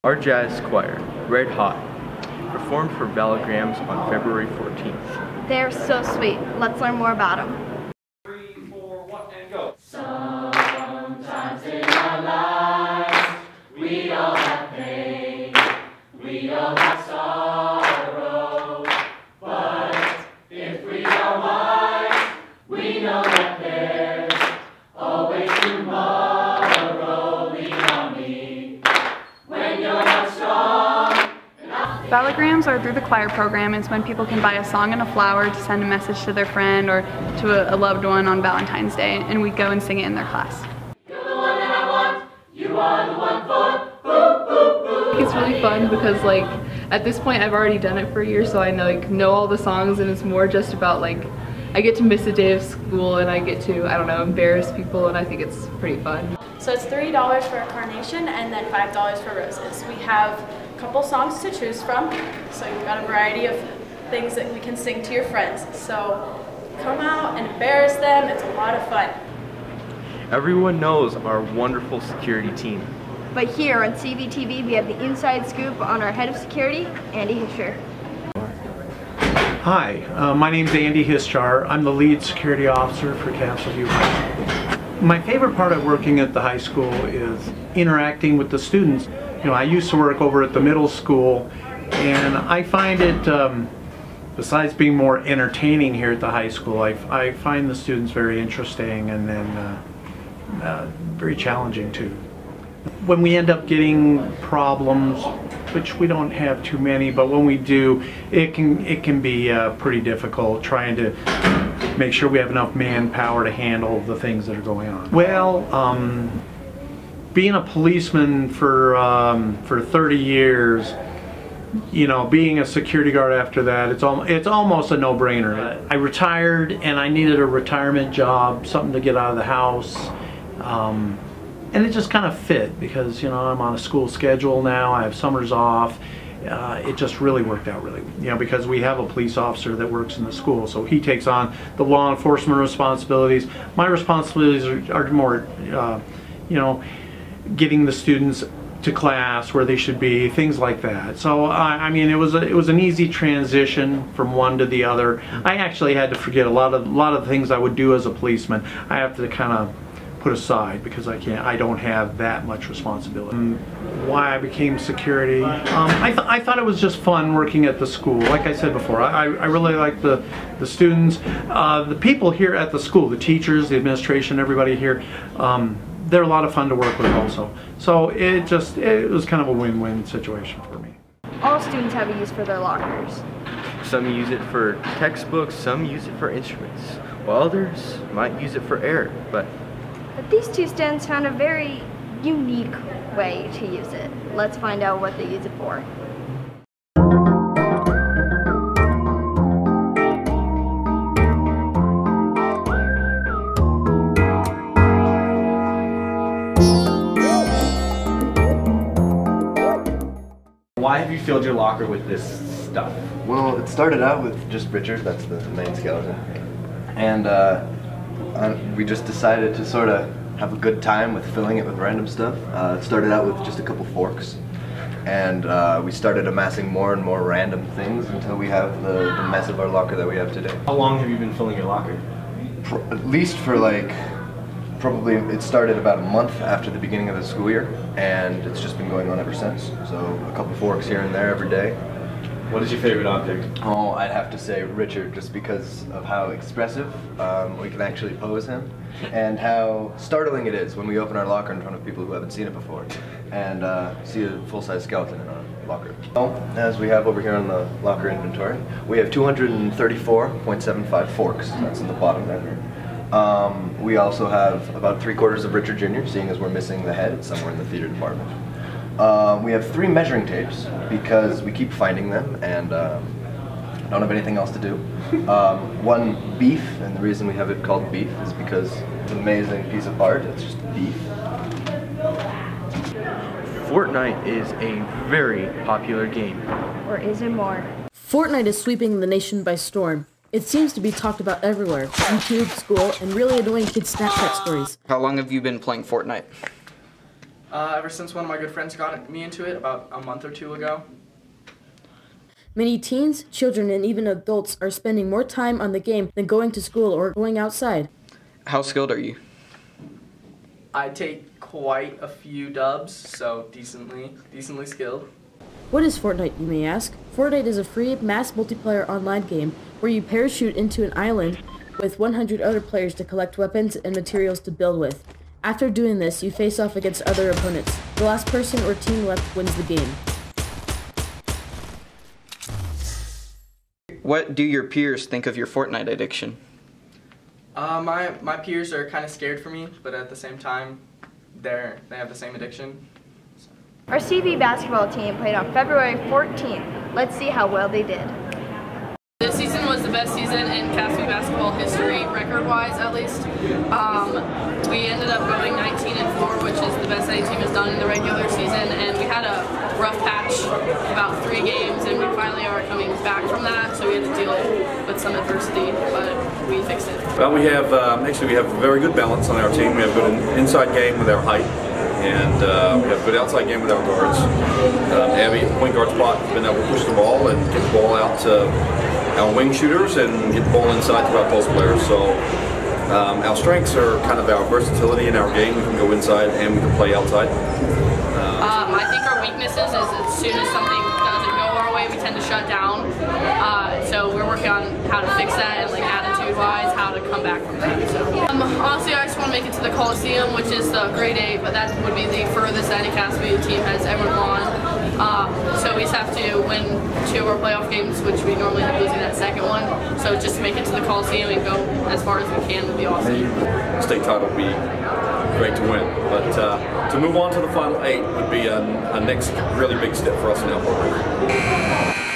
Our jazz choir, Red Hot, performed for Valograms on February 14th. They're so sweet. Let's learn more about them. 3, 4, 1, and go. Sometimes in our lives, we all have pain, we all have sorrow, but if we are wise, we know that there's always tomorrow. Lean on me when you're not strong. Valograms are through the choir program. It's when people can buy a song and a flower to send a message to their friend or to a loved one on Valentine's Day, and we go and sing it in their class. You're the one that I want, you are the one for boo. It's really fun because at this point I've already done it for a year, so I know all the songs, and it's more just about I get to miss a day of school and I get to, I don't know, embarrass people, and I think it's pretty fun. So it's $3 for a carnation and then $5 for roses. We have a couple songs to choose from, so you've got a variety of things that we can sing to your friends. So come out and embarrass them. It's a lot of fun. Everyone knows our wonderful security team. But here on CVTV, we have the inside scoop on our head of security, Andy Hischer. Hi, my name's Andy Hischar. I'm the lead security officer for Castle View High School. My favorite part of working at the high school is interacting with the students. I used to work over at the middle school, and I find it, besides being more entertaining here at the high school, I find the students very interesting and then very challenging too. When we end up getting problems, which we don't have too many, but when we do, it can be pretty difficult trying to make sure we have enough manpower to handle the things that are going on. Well, being a policeman for 30 years, being a security guard after that, it's almost a no-brainer. I retired and I needed a retirement job, something to get out of the house. And it just kind of fit because, I'm on a school schedule now, I have summers off. It just really worked out really, because we have a police officer that works in the school, so he takes on the law enforcement responsibilities. My responsibilities are more, getting the students to class where they should be, things like that. So I mean, it was an easy transition from one to the other. I actually had to forget a lot of the things I would do as a policeman. I have to kind of put aside because I don't have that much responsibility. Why I became security, I thought it was just fun working at the school. Like I said before, I really like the students, the people here at the school, the teachers, the administration, everybody here. They're a lot of fun to work with also. So it was kind of a win-win situation for me. All students have a use for their lockers. Some use it for textbooks, some use it for instruments, while others might use it for air, but these two students found a very unique way to use it. Let's find out what they use it for. Why have you filled your locker with this stuff? Well, it started out with just Richard, that's the main skeleton, and we just decided to sort of have a good time with filling it with random stuff. It started out with just a couple forks, and we started amassing more and more random things until we have the mess of our locker that we have today. How long have you been filling your locker? At least for probably it started about a month after the beginning of the school year, and it's just been going on ever since. So a couple forks here and there every day. What is your favorite object? Oh, I'd have to say Richard, just because of how expressive we can actually pose him, and how startling it is when we open our locker in front of people who haven't seen it before, and see a full-size skeleton in our locker. Well, as we have over here on the locker inventory, we have 234.75 forks. That's in the bottom there. We also have about 3/4 of Richard Jr., seeing as we're missing the head. It's somewhere in the theater department. We have 3 measuring tapes because we keep finding them and don't have anything else to do. 1 beef, and the reason we have it called beef is because it's an amazing piece of art. It's just beef. Fortnite is a very popular game. Or is it more? Fortnite is sweeping the nation by storm. It seems to be talked about everywhere, YouTube, school, and really annoying kids' Snapchat stories. How long have you been playing Fortnite? Ever since one of my good friends got me into it about a month or two ago. Many teens, children, and even adults are spending more time on the game than going to school or going outside. How skilled are you? I take quite a few dubs, so decently skilled. What is Fortnite, you may ask? Fortnite is a free mass multiplayer online game where you parachute into an island with 100 other players to collect weapons and materials to build with. After doing this, you face off against other opponents. The last person or team left wins the game. What do your peers think of your Fortnite addiction? My peers are kind of scared for me, but at the same time, they have the same addiction. Our CV basketball team played on February 14th. Let's see how well they did. This season was the best season in CASB basketball history, record-wise at least. We ended up going 19-4, which is the best any team has done in the regular season, and we had a rough patch about 3 games, and we finally are coming back from that, so we had to deal with some adversity, but we fixed it. Well, we have actually a very good balance on our team. We have a good inside game with our height, and we have a good outside game with our guards. Abby, at the point guard spot, has been able to push the ball and get the ball out to our wing shooters and get the ball inside to our post players. So our strengths are kind of our versatility in our game. We can go inside and we can play outside. I think our weaknesses is as soon as something doesn't go our way, we tend to shut down. So we're working on how to fix that and like attitude-wise, how to come back from that. So honestly, I just want to make it to the Coliseum, which is the grade 8, but that would be the furthest any CASB team has ever gone. So we just have to win 2 of our playoff games, which we normally have losing that second one. So just to make it to the Coliseum and go as far as we can would be awesome. State title would be great to win, but to move on to the final 8 would be a next really big step for us in our program.